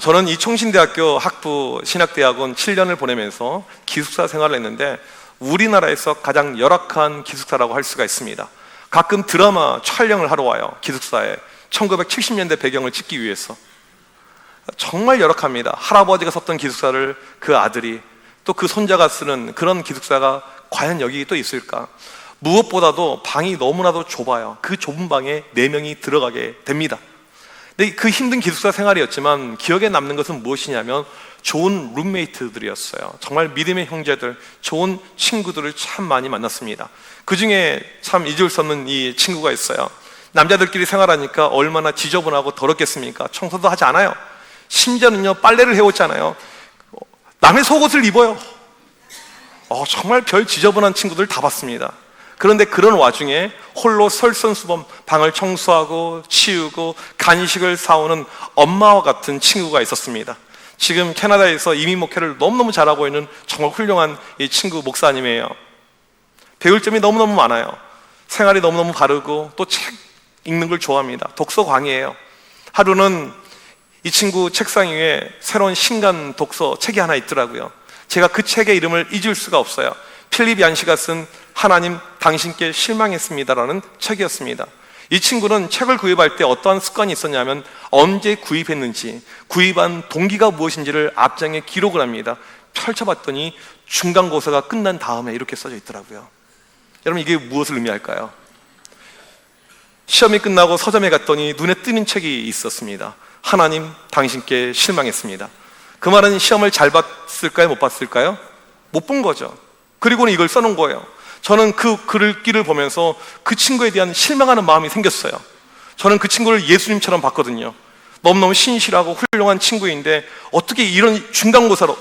저는 이 총신대학교 학부 신학대학원 7년을 보내면서 기숙사 생활을 했는데 우리나라에서 가장 열악한 기숙사라고 할 수가 있습니다. 가끔 드라마 촬영을 하러 와요. 기숙사에 1970년대 배경을 찍기 위해서. 정말 열악합니다. 할아버지가 썼던 기숙사를 그 아들이 또 그 손자가 쓰는 그런 기숙사가 과연 여기 또 있을까? 무엇보다도 방이 너무나도 좁아요. 그 좁은 방에 4명이 들어가게 됩니다. 근데 그 힘든 기숙사 생활이었지만 기억에 남는 것은 무엇이냐면 좋은 룸메이트들이었어요. 정말 믿음의 형제들, 좋은 친구들을 참 많이 만났습니다. 그 중에 참 잊을 수 없는 이 친구가 있어요. 남자들끼리 생활하니까 얼마나 지저분하고 더럽겠습니까? 청소도 하지 않아요. 심지어는요, 빨래를 해오잖아요. 남의 속옷을 입어요. 정말 별 지저분한 친구들 다 봤습니다. 그런데 그런 와중에 홀로 설선수범 방을 청소하고 치우고 간식을 사오는 엄마와 같은 친구가 있었습니다. 지금 캐나다에서 이민 목회를 너무너무 잘하고 있는 정말 훌륭한 이 친구 목사님이에요. 배울 점이 너무너무 많아요. 생활이 너무너무 바르고 또 책 읽는 걸 좋아합니다. 독서광이에요. 하루는 이 친구 책상 위에 새로운 신간 독서 책이 하나 있더라고요. 제가 그 책의 이름을 잊을 수가 없어요. 필립 얀시가 쓴 하나님 당신께 실망했습니다라는 책이었습니다. 이 친구는 책을 구입할 때 어떠한 습관이 있었냐면 언제 구입했는지, 구입한 동기가 무엇인지를 앞장에 기록을 합니다. 펼쳐봤더니 중간고사가 끝난 다음에 이렇게 써져 있더라고요. 여러분, 이게 무엇을 의미할까요? 시험이 끝나고 서점에 갔더니 눈에 띄는 책이 있었습니다. 하나님 당신께 실망했습니다. 그 말은 시험을 잘 봤을까요? 못 봤을까요? 못 본 거죠. 그리고는 이걸 써놓은 거예요. 저는 그 글귀를 보면서 그 친구에 대한 실망하는 마음이 생겼어요. 저는 그 친구를 예수님처럼 봤거든요. 너무너무 신실하고 훌륭한 친구인데 어떻게 이런 중간고사로,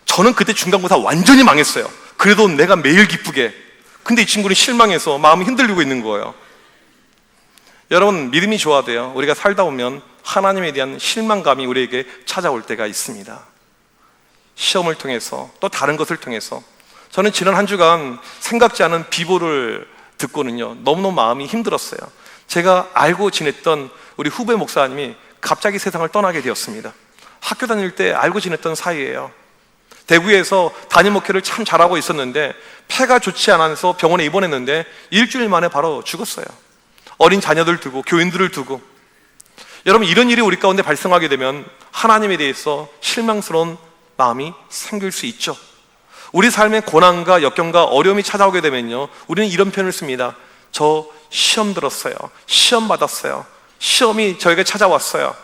저는 그때 중간고사 완전히 망했어요. 그래도 내가 매일 기쁘게. 근데 이 친구는 실망해서 마음이 흔들리고 있는 거예요. 여러분, 믿음이 좋아돼요. 우리가 살다 보면 하나님에 대한 실망감이 우리에게 찾아올 때가 있습니다. 시험을 통해서 또 다른 것을 통해서. 저는 지난 한 주간 생각지 않은 비보를 듣고는요, 너무너무 마음이 힘들었어요. 제가 알고 지냈던 우리 후배 목사님이 갑자기 세상을 떠나게 되었습니다. 학교 다닐 때 알고 지냈던 사이예요. 대구에서 담임 목회를 참 잘하고 있었는데 폐가 좋지 않아서 병원에 입원했는데 일주일 만에 바로 죽었어요. 어린 자녀들 두고, 교인들을 두고. 여러분, 이런 일이 우리 가운데 발생하게 되면 하나님에 대해서 실망스러운 마음이 생길 수 있죠. 우리 삶에 고난과 역경과 어려움이 찾아오게 되면요, 우리는 이런 표현을 씁니다. 저 시험 들었어요. 시험 받았어요. 시험이 저에게 찾아왔어요.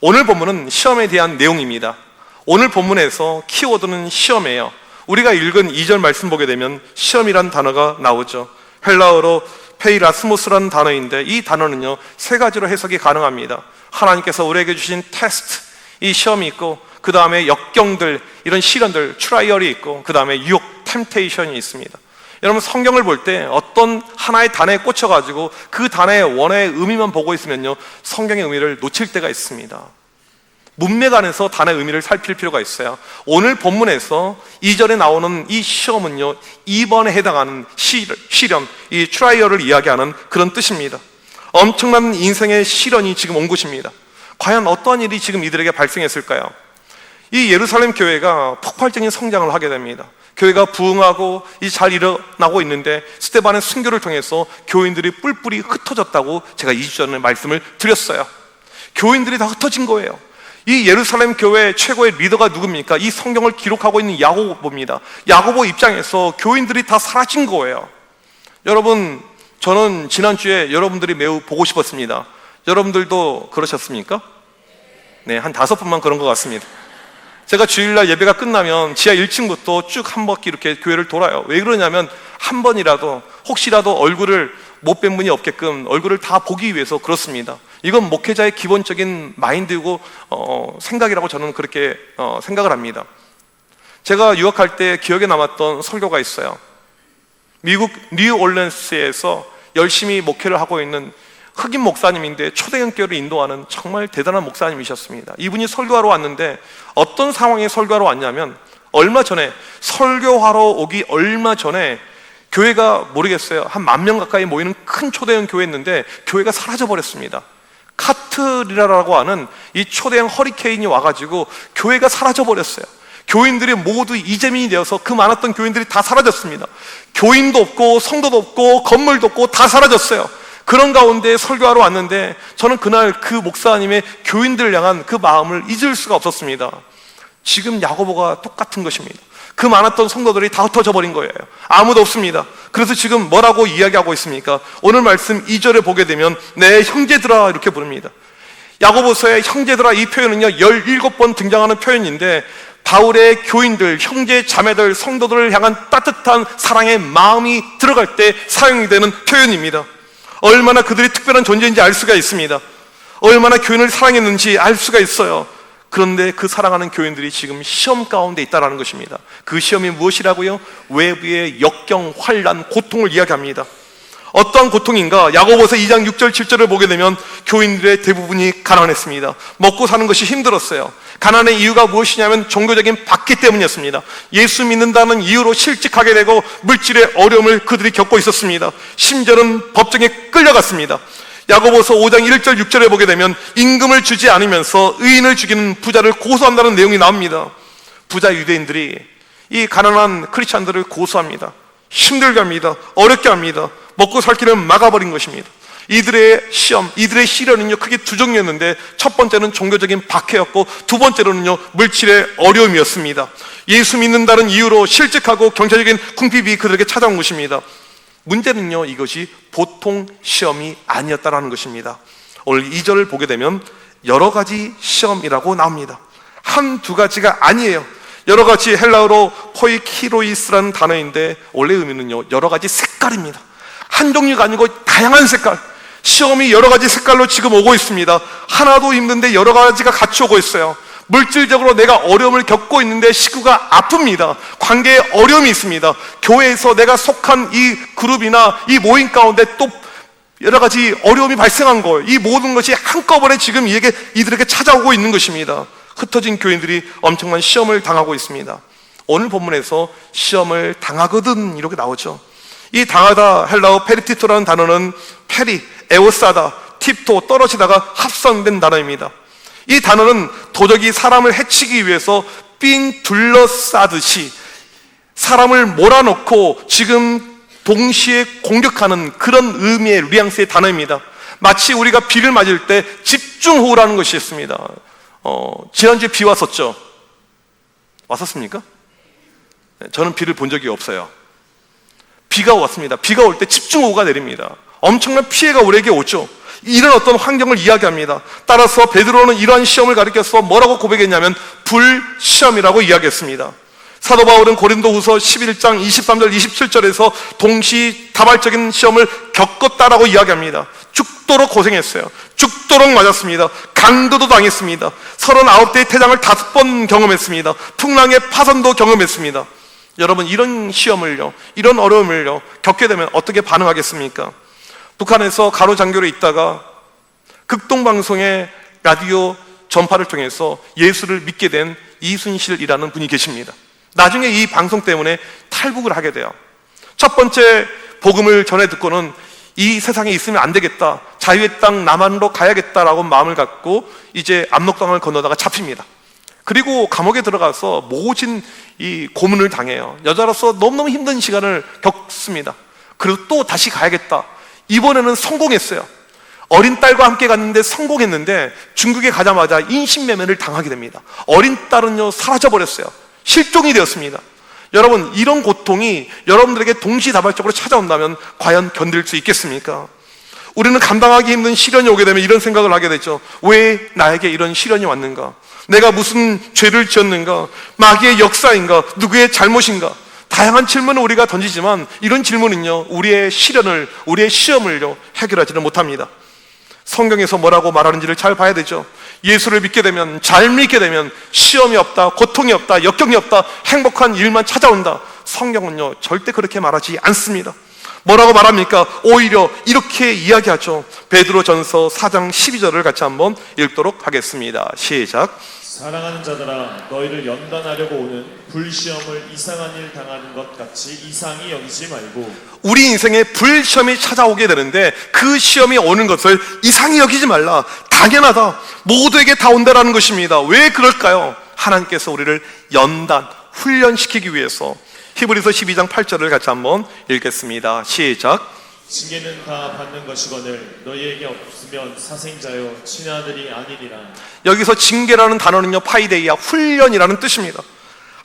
오늘 본문은 시험에 대한 내용입니다. 오늘 본문에서 키워드는 시험이에요. 우리가 읽은 2절 말씀 보게 되면 시험이란 단어가 나오죠. 헬라어로 페이라스모스라는 단어인데 이 단어는요, 3가지로 해석이 가능합니다. 하나님께서 우리에게 주신 테스트, 이 시험이 있고, 그 다음에 역경들, 이런 시련들, 트라이얼이 있고, 그 다음에 유혹, 템테이션이 있습니다. 여러분, 성경을 볼 때 어떤 하나의 단어에 꽂혀가지고 그 단어의 원어의 의미만 보고 있으면요, 성경의 의미를 놓칠 때가 있습니다. 문맥 안에서 단어의 의미를 살필 필요가 있어요. 오늘 본문에서 2절에 나오는 이 시험은요, 2번에 해당하는 시련, 이 트라이얼을 이야기하는 그런 뜻입니다. 엄청난 인생의 시련이 지금 온 것입니다. 과연 어떠한 일이 지금 이들에게 발생했을까요? 이 예루살렘 교회가 폭발적인 성장을 하게 됩니다. 교회가 부흥하고 잘 일어나고 있는데 스데반의 순교를 통해서 교인들이 뿔뿔이 흩어졌다고 제가 2주 전에 말씀을 드렸어요. 교인들이 다 흩어진 거예요. 이 예루살렘 교회 최고의 리더가 누굽니까? 이 성경을 기록하고 있는 야고보입니다. 야고보 입장에서 교인들이 다 사라진 거예요. 여러분, 저는 지난주에 여러분들이 매우 보고 싶었습니다. 여러분들도 그러셨습니까? 네, 한 5분만 그런 것 같습니다. 제가 주일날 예배가 끝나면 지하 1층부터 쭉 한 바퀴 이렇게 교회를 돌아요. 왜 그러냐면 한 번이라도 혹시라도 얼굴을 못 뵌 분이 없게끔 얼굴을 다 보기 위해서 그렇습니다. 이건 목회자의 기본적인 마인드고 생각이라고 저는 그렇게 생각을 합니다. 제가 유학할 때 기억에 남았던 설교가 있어요. 미국 뉴올리언스에서 열심히 목회를 하고 있는 흑인 목사님인데 초대형 교회를 인도하는 정말 대단한 목사님이셨습니다. 이분이 설교하러 왔는데 어떤 상황에 설교하러 왔냐면 얼마 전에, 설교하러 오기 얼마 전에 교회가 모르겠어요, 한 10,000명 가까이 모이는 큰 초대형 교회였는데 교회가 사라져버렸습니다. 카트리라라고 하는 이 초대형 허리케인이 와가지고 교회가 사라져버렸어요. 교인들이 모두 이재민이 되어서 그 많았던 교인들이 다 사라졌습니다. 교인도 없고 성도도 없고 건물도 없고 다 사라졌어요. 그런 가운데 설교하러 왔는데 저는 그날 그 목사님의 교인들을 향한 그 마음을 잊을 수가 없었습니다. 지금 야고보가 똑같은 것입니다. 그 많았던 성도들이 다 흩어져 버린 거예요. 아무도 없습니다. 그래서 지금 뭐라고 이야기하고 있습니까? 오늘 말씀 2절에 보게 되면 내 형제들아 이렇게 부릅니다. 야고보서의 형제들아 이 표현은요 17번 등장하는 표현인데 바울의 교인들, 형제, 자매들, 성도들을 향한 따뜻한 사랑의 마음이 들어갈 때 사용이 되는 표현입니다. 얼마나 그들이 특별한 존재인지 알 수가 있습니다. 얼마나 교인을 사랑했는지 알 수가 있어요. 그런데 그 사랑하는 교인들이 지금 시험 가운데 있다는 것입니다. 그 시험이 무엇이라고요? 외부의 역경, 환난, 고통을 이야기합니다. 어떠한 고통인가? 야고보서 2장 6절 7절을 보게 되면 교인들의 대부분이 가난했습니다. 먹고 사는 것이 힘들었어요. 가난의 이유가 무엇이냐면 종교적인 박해 때문이었습니다. 예수 믿는다는 이유로 실직하게 되고 물질의 어려움을 그들이 겪고 있었습니다. 심지어는 법정에 끌려갔습니다. 야고보서 5장 1절 6절에 보게 되면 임금을 주지 않으면서 의인을 죽이는 부자를 고소한다는 내용이 나옵니다. 부자 유대인들이 이 가난한 크리스찬들을 고소합니다. 힘들게 합니다. 어렵게 합니다. 먹고 살 길을 막아버린 것입니다. 이들의 시험, 이들의 시련은요 크게 두 종류였는데 첫 번째는 종교적인 박해였고 두 번째로는요 물질의 어려움이었습니다. 예수 믿는다는 이유로 실직하고 경제적인 궁핍이 그들에게 찾아온 것입니다. 문제는요 이것이 보통 시험이 아니었다는 것입니다. 오늘 2절을 보게 되면 여러 가지 시험이라고 나옵니다. 한두 가지가 아니에요. 여러 가지 헬라어로 포이키로이스라는 단어인데 원래 의미는요 여러 가지 색깔입니다. 한 종류가 아니고 다양한 색깔, 시험이 여러 가지 색깔로 지금 오고 있습니다. 하나도 힘든데 여러 가지가 같이 오고 있어요. 물질적으로 내가 어려움을 겪고 있는데 식구가 아픕니다. 관계에 어려움이 있습니다. 교회에서 내가 속한 이 그룹이나 이 모임 가운데 또 여러 가지 어려움이 발생한 거예요. 이 모든 것이 한꺼번에 지금 이들에게 찾아오고 있는 것입니다. 흩어진 교인들이 엄청난 시험을 당하고 있습니다. 오늘 본문에서 시험을 당하거든 이렇게 나오죠. 이 당하다 헬라어 페리티토라는 단어는 페리, 에오사다, 팁토, 떨어지다가 합성된 단어입니다. 이 단어는 도적이 사람을 해치기 위해서 삥 둘러싸듯이 사람을 몰아넣고 지금 동시에 공격하는 그런 의미의 뉘앙스의 단어입니다. 마치 우리가 비를 맞을 때 집중호우라는 것이 있습니다. 지난주에 비 왔었죠? 왔었습니까? 저는 비를 본 적이 없어요. 비가 왔습니다. 비가 올 때 집중호우가 내립니다. 엄청난 피해가 우리에게 오죠. 이런 어떤 환경을 이야기합니다. 따라서 베드로는 이러한 시험을 가리켜서 뭐라고 고백했냐면 불시험이라고 이야기했습니다. 사도 바울은 고린도후서 11장 23절 27절에서 동시다발적인 시험을 겪었다라고 이야기합니다. 죽도록 고생했어요. 죽도록 맞았습니다. 강도도 당했습니다. 39대의 태장을 5번 경험했습니다. 풍랑의 파선도 경험했습니다. 여러분 이런 시험을요, 이런 어려움을요 겪게 되면 어떻게 반응하겠습니까? 북한에서 가로장교로 있다가 극동방송의 라디오 전파를 통해서 예수를 믿게 된 이순실이라는 분이 계십니다. 나중에 이 방송 때문에 탈북을 하게 돼요. 첫 번째 복음을 전해 듣고는 이 세상에 있으면 안 되겠다, 자유의 땅 남한으로 가야겠다라고 마음을 갖고 이제 압록강을 건너다가 잡힙니다. 그리고 감옥에 들어가서 모진 이 고문을 당해요. 여자로서 너무너무 힘든 시간을 겪습니다. 그리고 또 다시 가야겠다. 이번에는 성공했어요. 어린 딸과 함께 갔는데 성공했는데 중국에 가자마자 인신매매를 당하게 됩니다. 어린 딸은요 사라져버렸어요. 실종이 되었습니다. 여러분 이런 고통이 여러분들에게 동시다발적으로 찾아온다면 과연 견딜 수 있겠습니까? 우리는 감당하기 힘든 시련이 오게 되면 이런 생각을 하게 되죠. 왜 나에게 이런 시련이 왔는가? 내가 무슨 죄를 지었는가? 마귀의 역사인가? 누구의 잘못인가? 다양한 질문을 우리가 던지지만 이런 질문은요 우리의 시련을, 우리의 시험을요 해결하지는 못합니다. 성경에서 뭐라고 말하는지를 잘 봐야 되죠. 예수를 믿게 되면, 잘 믿게 되면 시험이 없다, 고통이 없다, 역경이 없다, 행복한 일만 찾아온다. 성경은요 절대 그렇게 말하지 않습니다. 뭐라고 말합니까? 오히려 이렇게 이야기하죠. 베드로전서 4장 12절을 같이 한번 읽도록 하겠습니다. 시작. 사랑하는 자들아, 너희를 연단하려고 오는 불시험을 이상한 일 당하는 것 같이 이상히 여기지 말고 우리 인생에 불시험이 찾아오게 되는데 그 시험이 오는 것을 이상히 여기지 말라. 당연하다. 모두에게 다 온다라는 것입니다. 왜 그럴까요? 하나님께서 우리를 연단, 훈련시키기 위해서. 히브리서 12장 8절을 같이 한번 읽겠습니다. 시작. 징계는 다 받는 것이거늘 너희에게 없으면 사생자여 친의 아들이 아니니라. 여기서 징계라는 단어는요, 파이데이아, 훈련이라는 뜻입니다.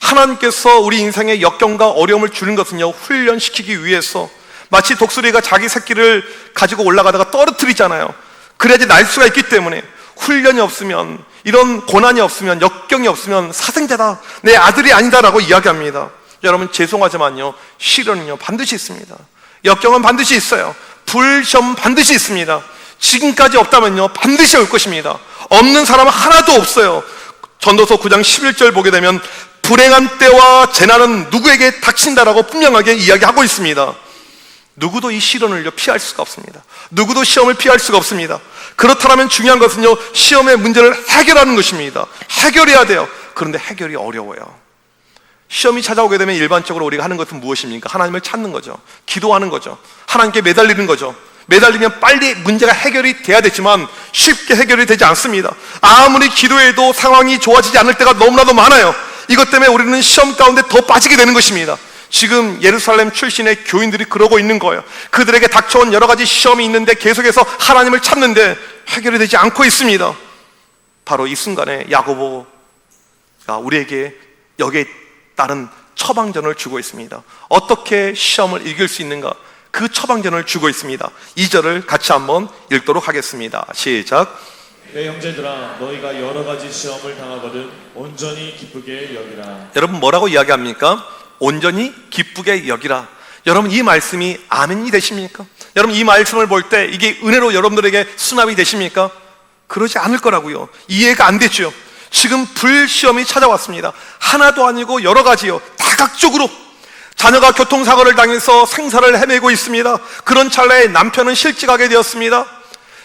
하나님께서 우리 인생에 역경과 어려움을 주는 것은요, 훈련시키기 위해서. 마치 독수리가 자기 새끼를 가지고 올라가다가 떨어뜨리잖아요. 그래야지 날 수가 있기 때문에. 훈련이 없으면, 이런 고난이 없으면, 역경이 없으면 사생자다, 내 아들이 아니다라고 이야기합니다. 여러분, 죄송하지만요, 시련은요 반드시 있습니다. 역경은 반드시 있어요. 불시험 반드시 있습니다. 지금까지 없다면요 반드시 올 것입니다. 없는 사람은 하나도 없어요. 전도서 9장 11절 보게 되면 불행한 때와 재난은 누구에게 닥친다라고 분명하게 이야기하고 있습니다. 누구도 이 시련을요 피할 수가 없습니다. 누구도 시험을 피할 수가 없습니다. 그렇다면 중요한 것은요, 시험의 문제를 해결하는 것입니다. 해결해야 돼요. 그런데 해결이 어려워요. 시험이 찾아오게 되면 일반적으로 우리가 하는 것은 무엇입니까? 하나님을 찾는 거죠. 기도하는 거죠. 하나님께 매달리는 거죠. 매달리면 빨리 문제가 해결이 돼야 되지만 쉽게 해결이 되지 않습니다. 아무리 기도해도 상황이 좋아지지 않을 때가 너무나도 많아요. 이것 때문에 우리는 시험 가운데 더 빠지게 되는 것입니다. 지금 예루살렘 출신의 교인들이 그러고 있는 거예요. 그들에게 닥쳐온 여러 가지 시험이 있는데 계속해서 하나님을 찾는데 해결이 되지 않고 있습니다. 바로 이 순간에 야고보가 우리에게 여기에 따른 처방전을 주고 있습니다. 어떻게 시험을 이길 수 있는가? 그 처방전을 주고 있습니다. 2절을 같이 한번 읽도록 하겠습니다. 시작. 내 형제들아 너희가 여러 가지 시험을 당하거든 온전히 기쁘게 여기라. 여러분, 뭐라고 이야기합니까? 온전히 기쁘게 여기라. 여러분, 이 말씀이 아멘이 되십니까? 여러분, 이 말씀을 볼 때 이게 은혜로 여러분들에게 수납이 되십니까? 그러지 않을 거라고요. 이해가 안 되죠. 지금 불시험이 찾아왔습니다. 하나도 아니고 여러 가지요. 다각적으로. 자녀가 교통사고를 당해서 생사를 헤매고 있습니다. 그런 찰나에 남편은 실직하게 되었습니다.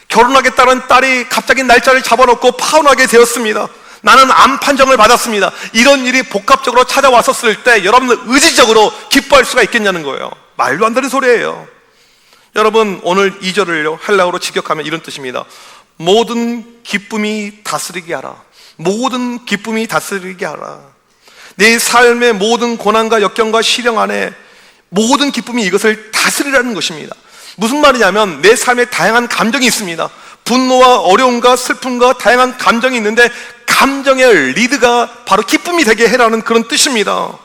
결혼하겠다는 딸이 갑자기 날짜를 잡아놓고 파혼하게 되었습니다. 나는 암 판정을 받았습니다. 이런 일이 복합적으로 찾아왔었을 때 여러분들 의지적으로 기뻐할 수가 있겠냐는 거예요. 말도 안 되는 소리예요. 여러분, 오늘 2절을요 헬라어로 직역하면 이런 뜻입니다. 모든 기쁨이 다스리게 하라. 모든 기쁨이 다스리게 하라. 내 삶의 모든 고난과 역경과 시련 안에 모든 기쁨이 이것을 다스리라는 것입니다. 무슨 말이냐면 내 삶에 다양한 감정이 있습니다. 분노와 어려움과 슬픔과 다양한 감정이 있는데 감정의 리드가 바로 기쁨이 되게 해라는 그런 뜻입니다.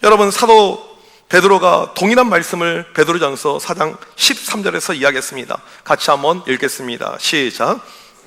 여러분, 사도 베드로가 동일한 말씀을 베드로전서 4장 13절에서 이야기했습니다. 같이 한번 읽겠습니다. 시작.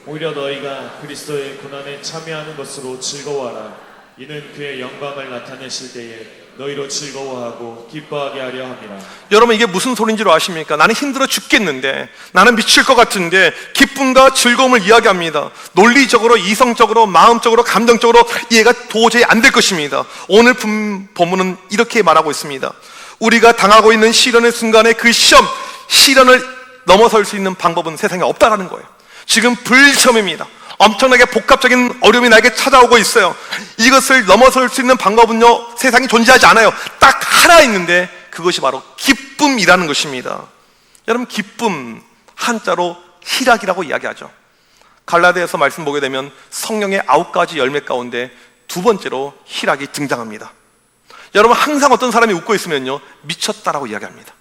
오히려 너희가 그리스도의 고난에 참여하는 것으로 즐거워하라. 이는 그의 영광을 나타내실 때에 너희로 즐거워하고 기뻐하게 하려 함이라. 여러분, 이게 무슨 소리인지로 아십니까? 나는 힘들어 죽겠는데, 나는 미칠 것 같은데 기쁨과 즐거움을 이야기합니다. 논리적으로, 이성적으로, 마음적으로, 감정적으로 이해가 도저히 안 될 것입니다. 오늘 본문은 이렇게 말하고 있습니다. 우리가 당하고 있는 시련의 순간에 그 시련을 넘어설 수 있는 방법은 세상에 없다라는 거예요. 지금 불시험입니다. 엄청나게 복합적인 어려움이 나에게 찾아오고 있어요. 이것을 넘어설 수 있는 방법은요 세상에 존재하지 않아요. 딱 하나 있는데 그것이 바로 기쁨이라는 것입니다. 여러분, 기쁨 한자로 희락이라고 이야기하죠. 갈라디아서 말씀 보게 되면 성령의 9가지 열매 가운데 두 번째로 희락이 등장합니다. 여러분, 항상 어떤 사람이 웃고 있으면요 미쳤다라고 이야기합니다.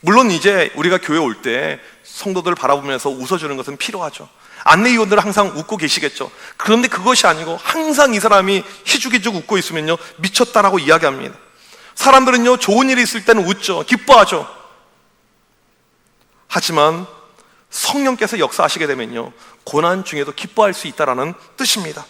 물론 이제 우리가 교회 올 때 성도들을 바라보면서 웃어주는 것은 필요하죠. 안내위원들은 항상 웃고 계시겠죠. 그런데 그것이 아니고 항상 이 사람이 희죽희죽 웃고 있으면요 미쳤다라고 이야기합니다. 사람들은요 좋은 일이 있을 때는 웃죠. 기뻐하죠. 하지만 성령께서 역사하시게 되면요 고난 중에도 기뻐할 수 있다는 뜻입니다.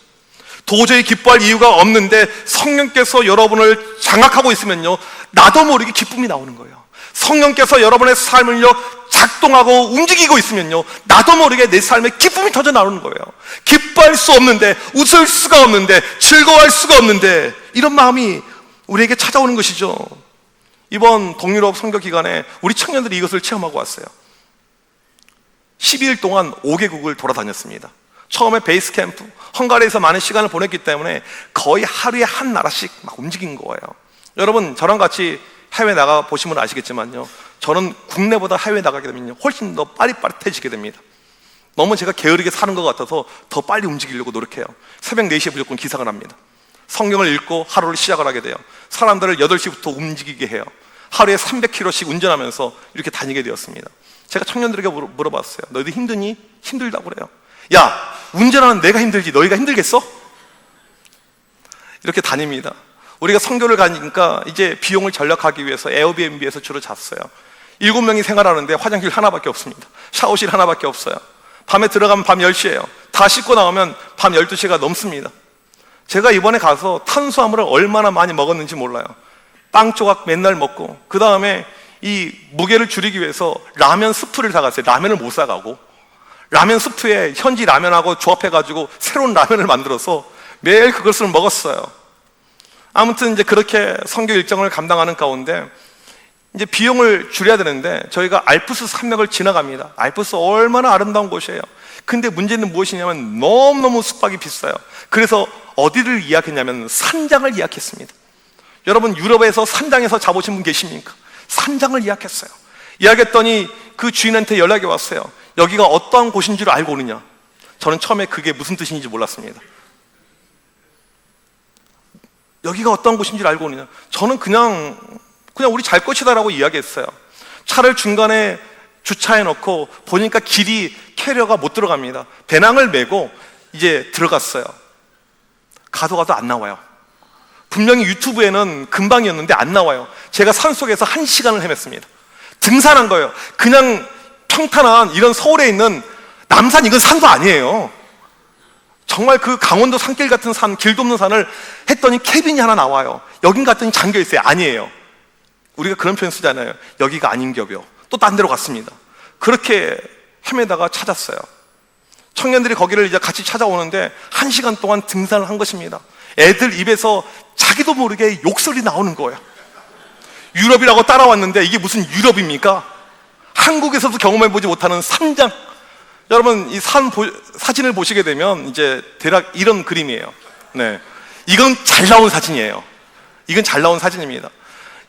도저히 기뻐할 이유가 없는데 성령께서 여러분을 장악하고 있으면요 나도 모르게 기쁨이 나오는 거예요. 성령께서 여러분의 삶을요 작동하고 움직이고 있으면요 나도 모르게 내 삶에 기쁨이 터져 나오는 거예요. 기뻐할 수 없는데, 웃을 수가 없는데, 즐거워할 수가 없는데, 이런 마음이 우리에게 찾아오는 것이죠. 이번 동유럽 선교 기간에 우리 청년들이 이것을 체험하고 왔어요. 12일 동안 5개국을 돌아다녔습니다. 처음에 베이스 캠프 헝가리에서 많은 시간을 보냈기 때문에 거의 하루에 한 나라씩 막 움직인 거예요. 여러분, 저랑 같이 해외 나가 보시면 아시겠지만요, 저는 국내보다 해외 나가게 되면요 훨씬 더 빠릿빠릿해지게 됩니다. 너무 제가 게으르게 사는 것 같아서 더 빨리 움직이려고 노력해요. 새벽 4시에 무조건 기상을 합니다. 성경을 읽고 하루를 시작을 하게 돼요. 사람들을 8시부터 움직이게 해요. 하루에 300km씩 운전하면서 이렇게 다니게 되었습니다. 제가 청년들에게 물어봤어요. 너희들 힘드니? 힘들다고 그래요. 야, 운전하는 내가 힘들지 너희가 힘들겠어? 이렇게 다닙니다. 우리가 선교를 가니까 이제 비용을 절약하기 위해서 에어비앤비에서 주로 잤어요. 7명이 생활하는데 화장실 하나밖에 없습니다. 샤워실 하나밖에 없어요. 밤에 들어가면 밤 10시예요. 다 씻고 나오면 밤 12시가 넘습니다. 제가 이번에 가서 탄수화물을 얼마나 많이 먹었는지 몰라요. 빵 조각 맨날 먹고, 그 다음에 이 무게를 줄이기 위해서 라면 스프를 사갔어요. 라면을 못 사가고 라면 스프에 현지 라면하고 조합해가지고 새로운 라면을 만들어서 매일 그것을 먹었어요. 아무튼 이제 그렇게 선교 일정을 감당하는 가운데 이제 비용을 줄여야 되는데 저희가 알프스 산맥을 지나갑니다. 알프스 얼마나 아름다운 곳이에요. 근데 문제는 무엇이냐면 너무너무 숙박이 비싸요. 그래서 어디를 예약했냐면 산장을 예약했습니다. 여러분, 유럽에서 산장에서 자보신 분 계십니까? 산장을 예약했어요. 예약했더니 그 주인한테 연락이 왔어요. 여기가 어떠한 곳인 줄 알고 오느냐? 저는 처음에 그게 무슨 뜻인지 몰랐습니다. 여기가 어떠한 곳인 줄 알고 오느냐? 저는 그냥 우리 잘 것이다라고 이야기했어요. 차를 중간에 주차해 놓고 보니까 길이 캐리어가 못 들어갑니다. 배낭을 메고 이제 들어갔어요. 가도 안 나와요. 분명히 유튜브에는 금방이었는데 안 나와요. 제가 산속에서 1시간을 헤맸습니다. 등산한 거예요. 그냥 평탄한 이런 서울에 있는 남산, 이건 산도 아니에요. 정말 그 강원도 산길 같은 산, 길도 없는 산을 했더니 캐빈이 하나 나와요. 여긴 갔더니 잠겨있어요. 아니에요. 우리가 그런 표현 쓰잖아요. 여기가 아닌겨벼. 또 딴 데로 갔습니다. 그렇게 헤매다가 찾았어요. 청년들이 거기를 이제 같이 찾아오는데 1시간 동안 등산을 한 것입니다. 애들 입에서 자기도 모르게 욕설이 나오는 거예요. 유럽이라고 따라왔는데 이게 무슨 유럽입니까? 한국에서도 경험해보지 못하는 산장. 여러분, 이 사진을 보시게 되면 이제 대략 이런 그림이에요. 네, 이건 잘 나온 사진이에요. 이건 잘 나온 사진입니다.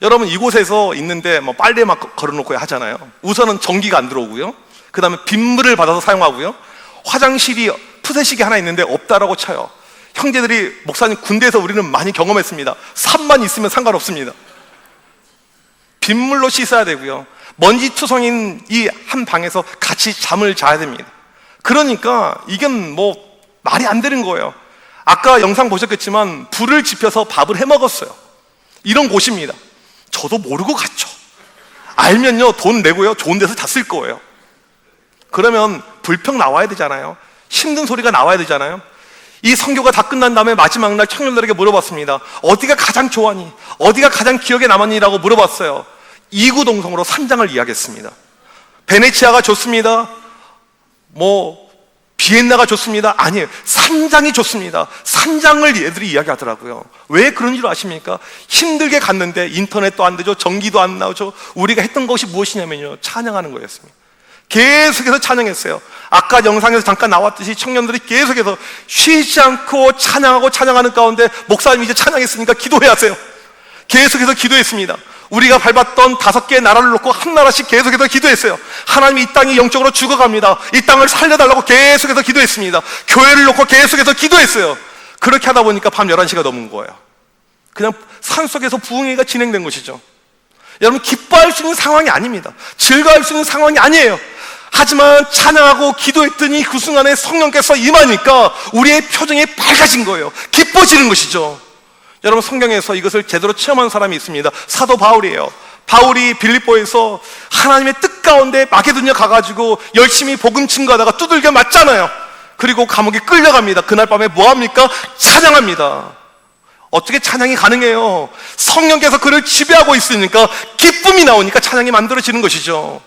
여러분, 이곳에서 있는데 뭐 빨래 막 걸어놓고 하잖아요. 우선은 전기가 안 들어오고요. 그 다음에 빗물을 받아서 사용하고요. 화장실이 푸세식이 하나 있는데 없다라고 쳐요. 형제들이, 목사님, 군대에서 우리는 많이 경험했습니다. 산만 있으면 상관없습니다. 빗물로 씻어야 되고요. 먼지 투성인 이 한 방에서 같이 잠을 자야 됩니다. 그러니까 이건 뭐 말이 안 되는 거예요. 아까 영상 보셨겠지만 불을 지펴서 밥을 해 먹었어요. 이런 곳입니다. 저도 모르고 갔죠. 알면요, 돈 내고요, 좋은 데서 잤을 거예요. 그러면 불평 나와야 되잖아요. 힘든 소리가 나와야 되잖아요. 이 선교가 다 끝난 다음에 마지막 날 청년들에게 물어봤습니다. 어디가 가장 좋아하니? 어디가 가장 기억에 남았니? 라고 물어봤어요. 이구동성으로 산장을 이야기했습니다. 베네치아가 좋습니다. 뭐 비엔나가 좋습니다. 아니에요. 산장이 좋습니다. 산장을 얘들이 이야기하더라고요. 왜 그런 줄 아십니까? 힘들게 갔는데 인터넷도 안 되죠. 전기도 안 나오죠. 우리가 했던 것이 무엇이냐면요, 찬양하는 거였습니다. 계속해서 찬양했어요. 아까 영상에서 잠깐 나왔듯이 청년들이 계속해서 쉬지 않고 찬양하는 가운데, 목사님 이제 찬양했으니까 기도해야 하세요. 계속해서 기도했습니다. 우리가 밟았던 5개의 나라를 놓고 한 나라씩 계속해서 기도했어요. 하나님이 이 땅이 영적으로 죽어갑니다. 이 땅을 살려달라고 계속해서 기도했습니다. 교회를 놓고 계속해서 기도했어요. 그렇게 하다 보니까 밤 11시가 넘은 거예요. 그냥 산속에서 부흥회가 진행된 것이죠. 여러분, 기뻐할 수 있는 상황이 아닙니다. 즐거워할 수 있는 상황이 아니에요. 하지만 찬양하고 기도했더니 그 순간에 성령께서 임하니까 우리의 표정이 밝아진 거예요. 기뻐지는 것이죠. 여러분, 성경에서 이것을 제대로 체험한 사람이 있습니다. 사도 바울이에요. 바울이 빌립보에서 하나님의 뜻 가운데 마게도냐 가가지고 열심히 복음 증거하다가 두들겨 맞잖아요. 그리고 감옥에 끌려갑니다. 그날 밤에 뭐합니까? 찬양합니다. 어떻게 찬양이 가능해요? 성령께서 그를 지배하고 있으니까, 기쁨이 나오니까 찬양이 만들어지는 것이죠.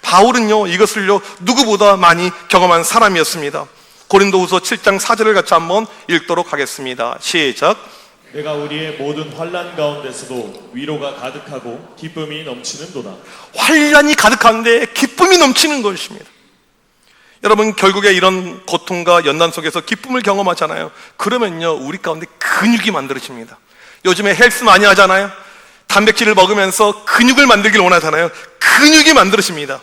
바울은요, 이것을요 누구보다 많이 경험한 사람이었습니다. 고린도후서 7장 4절을 같이 한번 읽도록 하겠습니다. 시작. 내가 우리의 모든 환난 가운데서도 위로가 가득하고 기쁨이 넘치는도다. 환난이 가득한데 기쁨이 넘치는 것입니다. 여러분, 결국에 이런 고통과 연단 속에서 기쁨을 경험하잖아요. 그러면요, 우리 가운데 근육이 만들어집니다. 요즘에 헬스 많이 하잖아요. 단백질을 먹으면서 근육을 만들길 원하잖아요. 근육이 만들어집니다.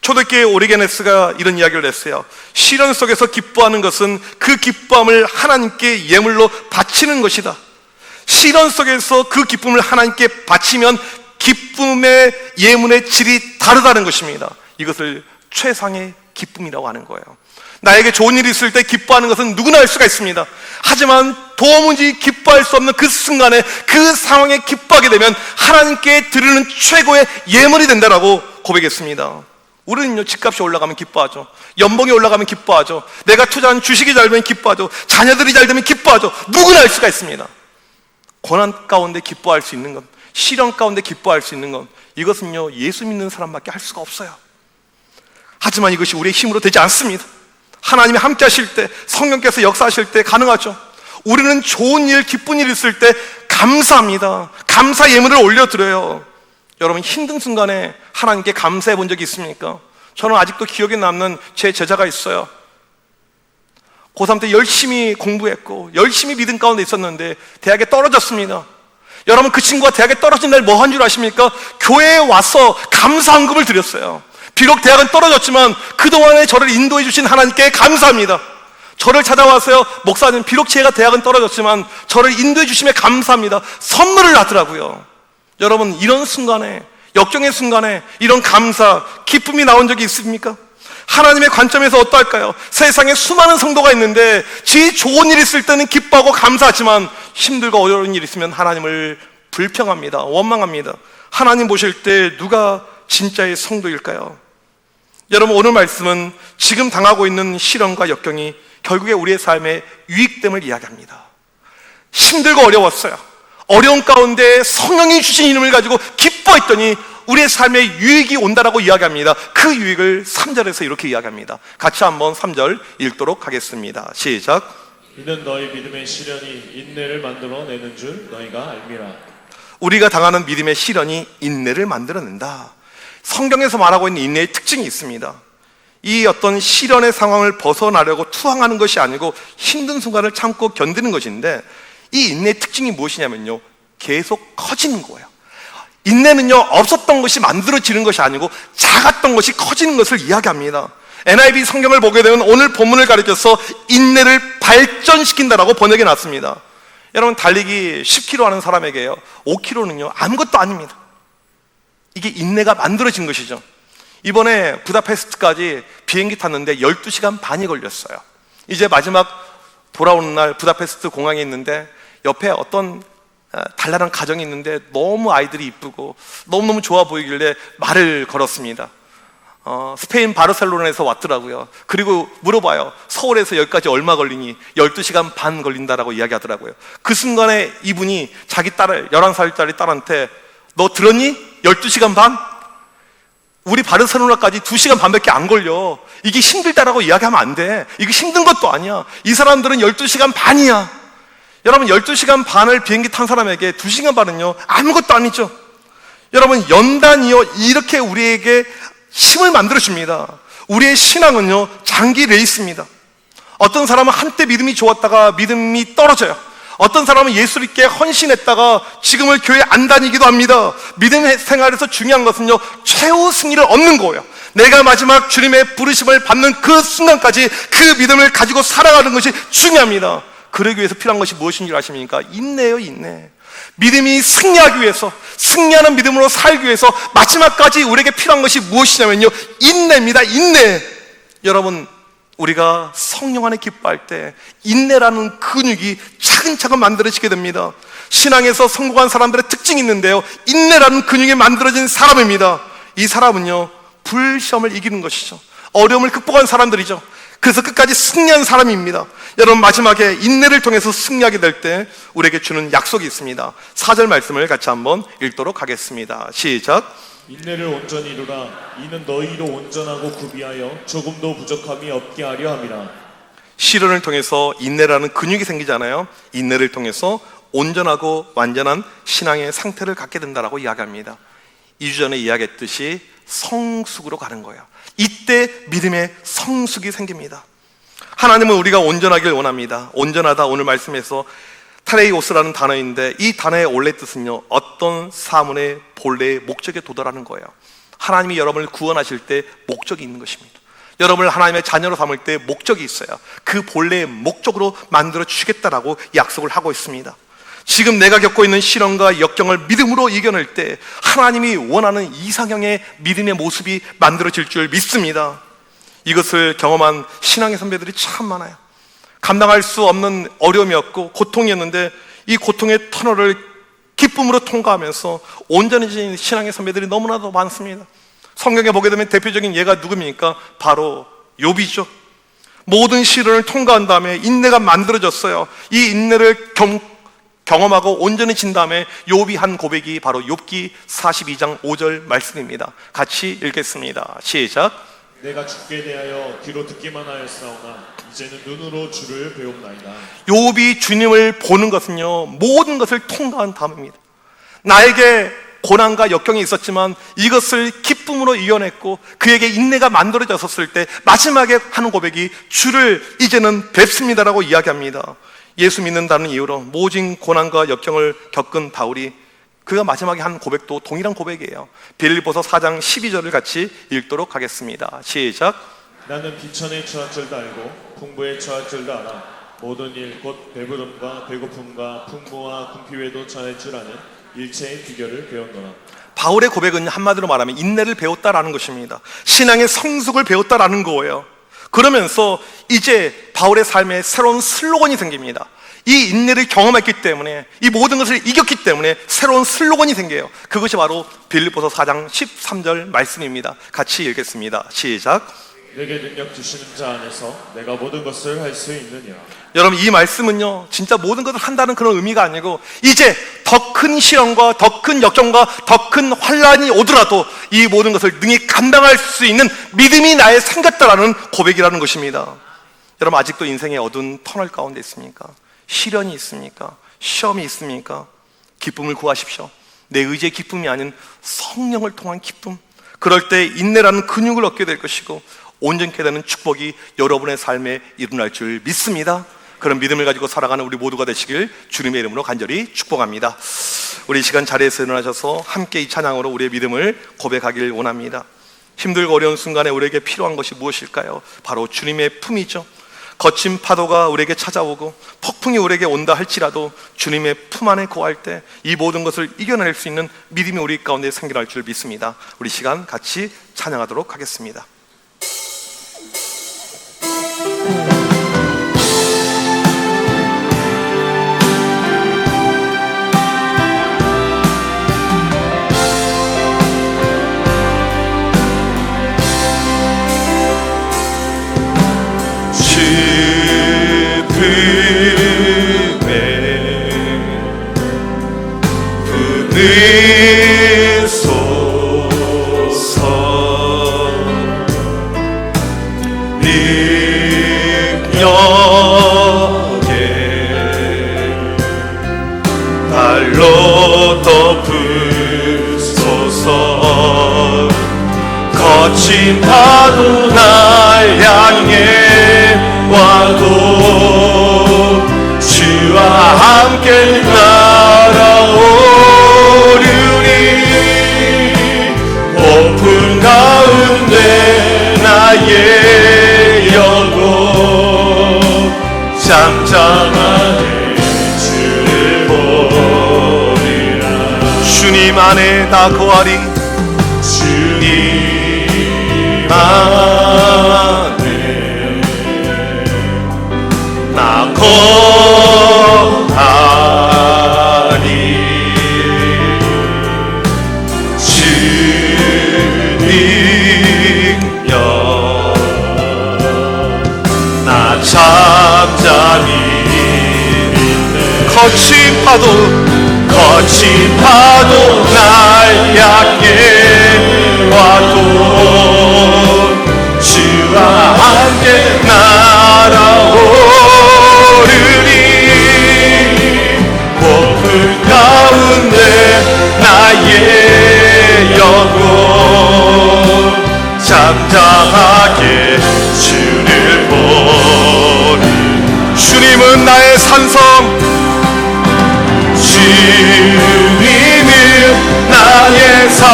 초대교회 오리게네스가 이런 이야기를 했어요. 시련 속에서 기뻐하는 것은 그 기뻐함을 하나님께 예물로 바치는 것이다. 시련 속에서 그 기쁨을 하나님께 바치면 기쁨의 예물의 질이 다르다는 것입니다. 이것을 최상의 기쁨이라고 하는 거예요. 나에게 좋은 일이 있을 때 기뻐하는 것은 누구나 할 수가 있습니다. 하지만 도무지 기뻐할 수 없는 그 순간에 그 상황에 기뻐하게 되면 하나님께 드리는 최고의 예물이 된다라고 고백했습니다. 우리는요, 집값이 올라가면 기뻐하죠. 연봉이 올라가면 기뻐하죠. 내가 투자한 주식이 잘 되면 기뻐하죠. 자녀들이 잘 되면 기뻐하죠. 누구나 할 수가 있습니다. 고난 가운데 기뻐할 수 있는 것, 시련 가운데 기뻐할 수 있는 것, 이것은요, 예수 믿는 사람밖에 할 수가 없어요. 하지만 이것이 우리의 힘으로 되지 않습니다. 하나님이 함께 하실 때, 성령께서 역사하실 때 가능하죠. 우리는 좋은 일, 기쁜 일 있을 때 감사합니다. 감사 예물을 올려드려요. 여러분, 힘든 순간에 하나님께 감사해 본 적이 있습니까? 저는 아직도 기억에 남는 제 제자가 있어요. 고3 때 열심히 공부했고 열심히 믿음 가운데 있었는데 대학에 떨어졌습니다. 여러분, 그 친구가 대학에 떨어진 날 뭐 한 줄 아십니까? 교회에 와서 감사헌금을 드렸어요. 비록 대학은 떨어졌지만 그동안에 저를 인도해 주신 하나님께 감사합니다. 저를 찾아와서요, 목사님, 비록 제가 대학은 떨어졌지만 저를 인도해 주심에 감사합니다. 선물을 하더라고요. 여러분, 이런 순간에, 역경의 순간에 이런 감사, 기쁨이 나온 적이 있습니까? 하나님의 관점에서 어떨까요? 세상에 수많은 성도가 있는데 지 좋은 일 있을 때는 기뻐하고 감사하지만 힘들고 어려운 일 있으면 하나님을 불평합니다. 원망합니다. 하나님 보실 때 누가 진짜의 성도일까요? 여러분, 오늘 말씀은 지금 당하고 있는 시련과 역경이 결국에 우리의 삶의 유익됨을 이야기합니다. 힘들고 어려웠어요. 어려운 가운데 성령이 주신 이름을 가지고 기뻐했더니 우리의 삶에 유익이 온다라고 이야기합니다. 그 유익을 3절에서 이렇게 이야기합니다. 같이 한번 3절 읽도록 하겠습니다. 시작. 이는 너희 믿음의 시련이 인내를 만들어내는 줄 너희가 알미라. 우리가 당하는 믿음의 시련이 인내를 만들어낸다. 성경에서 말하고 있는 인내의 특징이 있습니다. 이 어떤 시련의 상황을 벗어나려고 투항하는 것이 아니고 힘든 순간을 참고 견디는 것인데, 이 인내의 특징이 무엇이냐면요, 계속 커지는 거예요. 인내는요, 없었던 것이 만들어지는 것이 아니고 작았던 것이 커지는 것을 이야기합니다. NIV 성경을 보게 되면 오늘 본문을 가리켜서 인내를 발전시킨다라고 번역해 놨습니다. 여러분, 달리기 10km 하는 사람에게요, 5km는요 아무것도 아닙니다. 이게 인내가 만들어진 것이죠. 이번에 부다페스트까지 비행기 탔는데 12시간 반이 걸렸어요. 이제 마지막 돌아오는 날 부다페스트 공항에 있는데 옆에 어떤 달랄한 가정이 있는데 너무 아이들이 이쁘고 너무너무 좋아 보이길래 말을 걸었습니다. 스페인 바르셀로나에서 왔더라고요. 그리고 물어봐요. 서울에서 여기까지 얼마 걸리니? 12시간 반 걸린다라고 이야기하더라고요. 그 순간에 이분이 자기 딸을, 11살짜리 딸한테 너 들었니? 12시간 반? 우리 바르셀로나까지 2시간 반밖에 안 걸려. 이게 힘들다라고 이야기하면 안 돼. 이게 힘든 것도 아니야. 이 사람들은 12시간 반이야. 여러분, 12시간 반을 비행기 탄 사람에게 2시간 반은요 아무것도 아니죠. 여러분, 연단이요 이렇게 우리에게 힘을 만들어줍니다. 우리의 신앙은요 장기 레이스입니다. 어떤 사람은 한때 믿음이 좋았다가 믿음이 떨어져요. 어떤 사람은 예수님께 헌신했다가 지금은 교회 안 다니기도 합니다. 믿음 생활에서 중요한 것은요 최후 승리를 얻는 거예요. 내가 마지막 주님의 부르심을 받는 그 순간까지 그 믿음을 가지고 살아가는 것이 중요합니다. 그러기 위해서 필요한 것이 무엇인 줄 아십니까? 인내예요, 인내. 믿음이 승리하기 위해서, 승리하는 믿음으로 살기 위해서 마지막까지 우리에게 필요한 것이 무엇이냐면요 인내입니다. 인내. 여러분, 우리가 성령 안에 기뻐할 때 인내라는 근육이 차근차근 만들어지게 됩니다. 신앙에서 성공한 사람들의 특징이 있는데요, 인내라는 근육이 만들어진 사람입니다. 이 사람은요 불시험을 이기는 것이죠. 어려움을 극복한 사람들이죠. 그래서 끝까지 승리한 사람입니다. 여러분, 마지막에 인내를 통해서 승리하게 될 때 우리에게 주는 약속이 있습니다. 4절 말씀을 같이 한번 읽도록 하겠습니다. 시작. 인내를 온전히 이루라. 이는 너희로 온전하고 구비하여 조금도 부족함이 없게 하려 함이라. 시련을 통해서 인내라는 근육이 생기잖아요. 인내를 통해서 온전하고 완전한 신앙의 상태를 갖게 된다라고 이야기합니다. 2주 전에 이야기했듯이 성숙으로 가는 거예요. 이때 믿음의 성숙이 생깁니다. 하나님은 우리가 온전하길 원합니다. 온전하다, 오늘 말씀에서 타레이오스라는 단어인데 이 단어의 원래 뜻은요, 어떤 사문의 본래의 목적에 도달하는 거예요. 하나님이 여러분을 구원하실 때 목적이 있는 것입니다. 여러분을 하나님의 자녀로 삼을 때 목적이 있어요. 그 본래의 목적으로 만들어 주시겠다라고 약속을 하고 있습니다. 지금 내가 겪고 있는 시련과 역경을 믿음으로 이겨낼 때 하나님이 원하는 이상형의 믿음의 모습이 만들어질 줄 믿습니다. 이것을 경험한 신앙의 선배들이 참 많아요. 감당할 수 없는 어려움이었고 고통이었는데 이 고통의 터널을 기쁨으로 통과하면서 온전해진 신앙의 선배들이 너무나도 많습니다. 성경에 보게 되면 대표적인 예가 누굽니까? 바로 욥이죠. 모든 시련을 통과한 다음에 인내가 만들어졌어요. 이 인내를 경험하고 온전해진 다음에 욥이 한 고백이 바로 욥기 42장 5절 말씀입니다. 같이 읽겠습니다. 시작. 내가 주께 대하여 귀로 듣기만 하였사오나 이제는 눈으로 주를 배웁나이다. 욥이 주님을 보는 것은요, 모든 것을 통과한 다음입니다. 나에게 고난과 역경이 있었지만 이것을 기쁨으로 이겨냈고 그에게 인내가 만들어졌을 때 마지막에 하는 고백이 주를 이제는 뵙습니다라고 이야기합니다. 예수 믿는다는 이유로 모진 고난과 역경을 겪은 바울이 그가 마지막에 한 고백도 동일한 고백이에요. 빌립보서 4장 12절을 같이 읽도록 하겠습니다. 시작. 나는 비천에 처할 줄도 알고 풍부에 처할 줄도 알아. 모든 일 곧 배부름과 배고픔과 풍부와 궁핍에도 처할 줄 아는 일체의 비결을 배웠노라. 바울의 고백은 한마디로 말하면 인내를 배웠다라는 것입니다. 신앙의 성숙을 배웠다라는 거예요. 그러면서 이제 바울의 삶에 새로운 슬로건이 생깁니다. 이 인내를 경험했기 때문에, 이 모든 것을 이겼기 때문에 새로운 슬로건이 생겨요. 그것이 바로 빌립보서 4장 13절 말씀입니다. 같이 읽겠습니다. 시작. 내게 능력 주시는 자 안에서 내가 모든 것을 할 수 있느니라. 여러분, 이 말씀은요, 진짜 모든 것을 한다는 그런 의미가 아니고 이제 더 큰 시련과 더 큰 역경과 더 큰 환란이 오더라도 이 모든 것을 능히 감당할 수 있는 믿음이 나에 생겼다라는 고백이라는 것입니다. 여러분, 아직도 인생의 어두운 터널 가운데 있습니까? 시련이 있습니까? 시험이 있습니까? 기쁨을 구하십시오. 내 의지의 기쁨이 아닌 성령을 통한 기쁨. 그럴 때 인내라는 근육을 얻게 될 것이고 온전케 되는 축복이 여러분의 삶에 일어날 줄 믿습니다. 그런 믿음을 가지고 살아가는 우리 모두가 되시길 주님의 이름으로 간절히 축복합니다. 우리 이 시간 자리에서 일어나셔서 함께 이 찬양으로 우리의 믿음을 고백하길 원합니다. 힘들고 어려운 순간에 우리에게 필요한 것이 무엇일까요? 바로 주님의 품이죠. 거친 파도가 우리에게 찾아오고 폭풍이 우리에게 온다 할지라도 주님의 품 안에 거할 때 이 모든 것을 이겨낼 수 있는 믿음이 우리 가운데 생겨날 줄 믿습니다. 우리 시간 같이 찬양하도록 하겠습니다. 거친 파도 날 향해 와도 주와 함께 날아오르니 오픈 가운데 나의 영혼 잠잠하게 주를 보리라. 주님 안에 다 거하리. 주님 안에 나 거하리. 주님여 나 잠잠히 거친 파도 날 향해 와도 주와 함께 날아오르니 폭풍 가운데 나의 영혼 잠잠하게 주를 보니 주님은 나의 산성 주님은 나의 산성,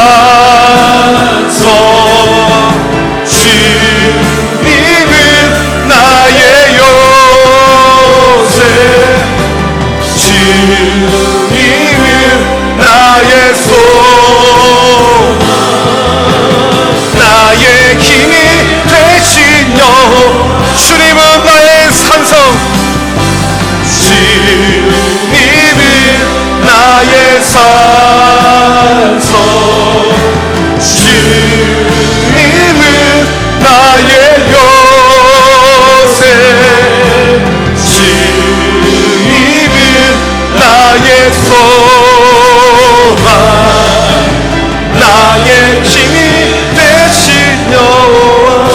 주님은 나의 요새, 주님은 나의 소망, 나의 힘이 되신 여호와. 주님은 나의 산성, 주님은 나의 산성, 주님은 나의 요새, 주님은 나의 소망, 나의 힘이 되신 여호와.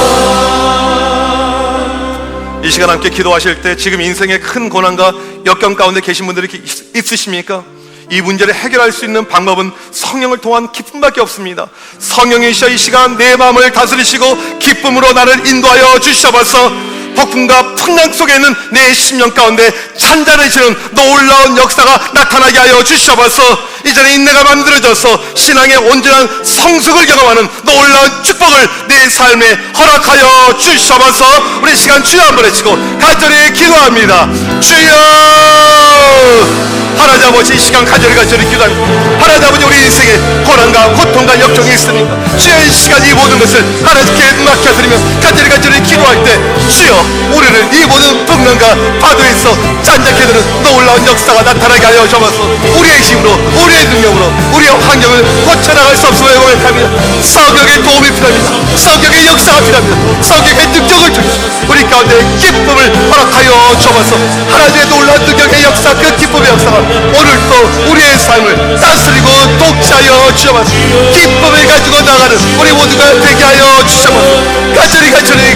이 시간 함께 기도하실 때 지금 인생의 큰 고난과 역경 가운데 계신 분들이 있으십니까? 이 문제를 해결할 수 있는 방법은 성령을 통한 기쁨밖에 없습니다. 성령이시여 이 시간 내 마음을 다스리시고 기쁨으로 나를 인도하여 주시옵소서. 폭풍과 풍랑 속에 있는 내 심령 가운데 찬잔해지는 놀라운 역사가 나타나게 하여 주시옵소서. 이제는 인내가 만들어져서 신앙의 온전한 성숙을 경험하는 놀라운 축복을 내 삶에 허락하여 주시옵소서. 우리 시간 주여 한번 외치고 간절히 기도합니다. 주여, 하나님 아버지, 이 시간 간절히 기도합니다. 하나님 아버지, 우리 인생에 고난과 고통과 역경이 있습니까? 주여, 이 시간 이 모든 것을 하나님께 맡겨드리며 간절히 기도할 때 주여, 우리는 이 모든 풍랑과 파도에서 짠작해드는 놀라운 역사가 나타나게 하여 주옵소서. 우리의 힘으로, 우리의 능력으로 우리의 환경을 고쳐나갈 수 없음을 고백합니다. 성령의 도움이 필요합니다. 성령의 역사가 필요합니다. 성령의 능력을 주시고 우리 가운데 기쁨을 허락하여 주옵소서. 하나님의 놀라운 능력의 역사, 그 기쁨의 역사가 오늘도 우리의 삶을 다스리고 독차하여 주옵소서. 기쁨을 가지고 나가는 우리 모두가 되게 하여 주옵소서. 간절히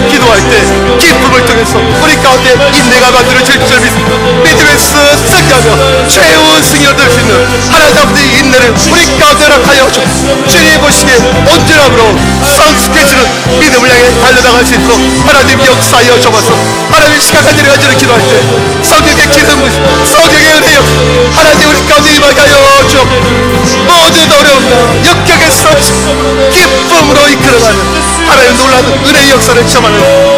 기도할 때 기쁨을 통해서 우리 가운데 인내가 만들어질 줄 믿습니다. 믿음에서 승리하며 최후 승리를 얻을 수 있는 하나님 아버지 인내를 우리 가운데 허락하여 주옵소서. 주님 보시기에 온전함으로 성숙해지는 믿음을 향해 달려나갈 수 있도록 하나님 역사하여 주옵소서. 하나님 시간 간절히 기도할 때 성령의 기름 부으시고 성령의 은혜 역사 하나님 우리 가운데 임하게 하여 주옵소서. 모든 어려움 역경에서 기쁨으로 이끌어가는 하나님 놀라운 은혜의 역사를 체험하는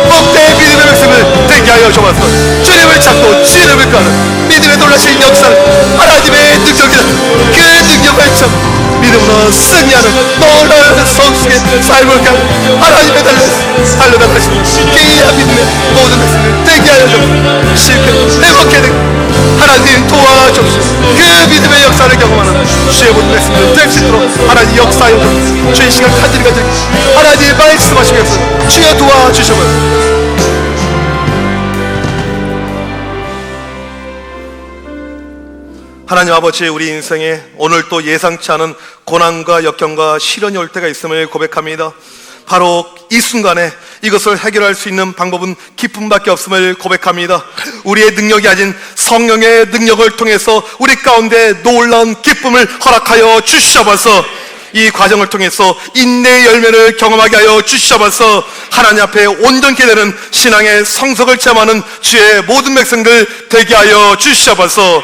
복된 믿음의 백성을 되게 하여 주옵소서. 주님을 찾고 주님을 가는 믿음의 놀라신 역사를 하나님의 능력이다. 그 능력을 참 믿음으로 승리하는 놀라운 성숙의 삶을 가는 하나님의 달려나가시는 기이한 믿음의 모든 백성을 되게 하여 주옵소서. 실패 행복해 하나님 도와주옵소서. 그 믿음의 역사를 경험하는 주의 모든 백성들 될 수 있도록 하나님 역사하여 주옵소서. 주의 시간 간절히 하나님 말씀하시면서 주여 도와주셔서 하나님 아버지, 우리 인생에 오늘 또 예상치 않은 고난과 역경과 시련이 올 때가 있음을 고백합니다. 바로 이 순간에 이것을 해결할 수 있는 방법은 기쁨밖에 없음을 고백합니다. 우리의 능력이 아닌 성령의 능력을 통해서 우리 가운데 놀라운 기쁨을 허락하여 주시옵소서. 이 과정을 통해서 인내의 열매를 경험하게 하여 주시옵소서. 하나님 앞에 온전케 되는 신앙의 성숙을 체험하는 주의 모든 백성들 되게 하여 주시옵소서.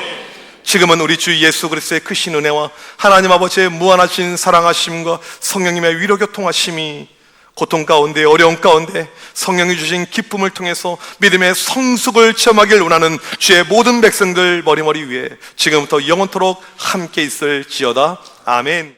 지금은 우리 주 예수 그리스도의 크신 은혜와 하나님 아버지의 무한하신 사랑하심과 성령님의 위로교통하심이 고통 가운데 어려움 가운데 성령이 주신 기쁨을 통해서 믿음의 성숙을 체험하길 원하는 주의 모든 백성들 머리머리 위에 지금부터 영원토록 함께 있을지어다. 아멘.